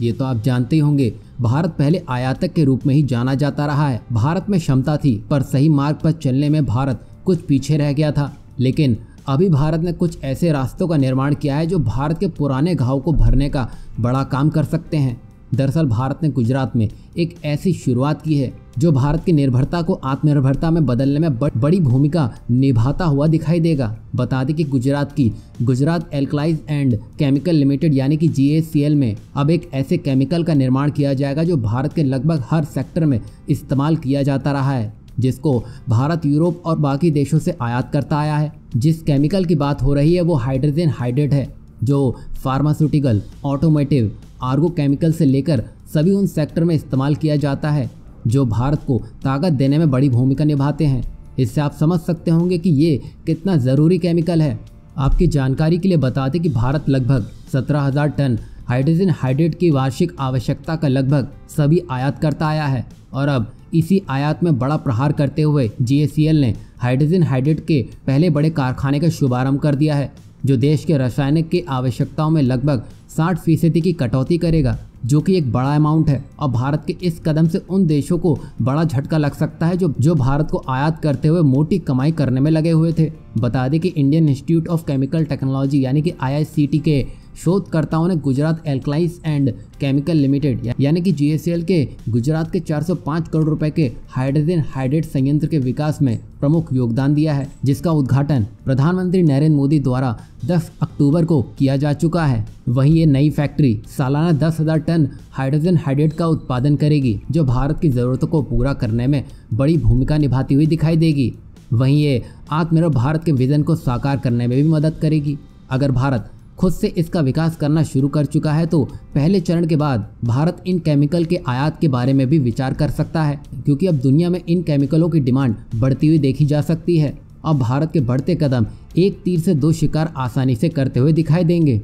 ये तो आप जानते ही होंगे, भारत पहले आयातक के रूप में ही जाना जाता रहा है। भारत में क्षमता थी, पर सही मार्ग पर चलने में भारत कुछ पीछे रह गया था। लेकिन अभी भारत ने कुछ ऐसे रास्तों का निर्माण किया है जो भारत के पुराने घाव को भरने का बड़ा काम कर सकते हैं। दरअसल भारत ने गुजरात में एक ऐसी शुरुआत की है जो भारत की निर्भरता को आत्मनिर्भरता में बदलने में बड़ी भूमिका निभाता हुआ दिखाई देगा। बता दें कि गुजरात एल्कलाइज एंड केमिकल लिमिटेड यानी कि GACL में अब एक ऐसे केमिकल का निर्माण किया जाएगा जो भारत के लगभग हर सेक्टर में इस्तेमाल किया जाता रहा है, जिसको भारत यूरोप और बाकी देशों से आयात करता आया है। जिस केमिकल की बात हो रही है वो हाइड्रोजन हाइड्रेट है, जो फार्मास्यूटिकल, ऑटोमोटिव, आर्गो केमिकल से लेकर सभी उन सेक्टर में इस्तेमाल किया जाता है जो भारत को ताकत देने में बड़ी भूमिका निभाते हैं। इससे आप समझ सकते होंगे कि ये कितना ज़रूरी केमिकल है। आपकी जानकारी के लिए बता दें कि भारत लगभग 17,000 टन हाइड्रोजन हाइड्रेट की वार्षिक आवश्यकता का लगभग सभी आयात करता आया है और अब इसी आयात में बड़ा प्रहार करते हुए GACL ने हाइड्रोजन हाइड्रेट के पहले बड़े कारखाने का शुभारंभ कर दिया है, जो देश के रासायनिक की आवश्यकताओं में लगभग 60% की कटौती करेगा, जो कि एक बड़ा अमाउंट है। और भारत के इस कदम से उन देशों को बड़ा झटका लग सकता है जो भारत को आयात करते हुए मोटी कमाई करने में लगे हुए थे। बता दें कि Indian institute of chemical technology यानी कि IICT के शोधकर्ताओं ने गुजरात एल्कलाइज एंड केमिकल लिमिटेड यानी कि GACL के गुजरात के 405 करोड़ रुपए के हाइड्रोजन हाइड्रेट संयंत्र के विकास में प्रमुख योगदान दिया है, जिसका उद्घाटन प्रधानमंत्री नरेंद्र मोदी द्वारा 10 अक्टूबर को किया जा चुका है। वहीं ये नई फैक्ट्री सालाना 10,000 टन हाइड्रोजन हाइड्रेट का उत्पादन करेगी, जो भारत की ज़रूरतों को पूरा करने में बड़ी भूमिका निभाती हुई दिखाई देगी। वहीं ये आत्मनिर्भर भारत के विजन को साकार करने में भी मदद करेगी। अगर भारत खुद से इसका विकास करना शुरू कर चुका है तो पहले चरण के बाद भारत इन केमिकल के आयात के बारे में भी विचार कर सकता है, क्योंकि अब दुनिया में इन केमिकलों की डिमांड बढ़ती हुई देखी जा सकती है। अब भारत के बढ़ते कदम एक तीर से दो शिकार आसानी से करते हुए दिखाई देंगे।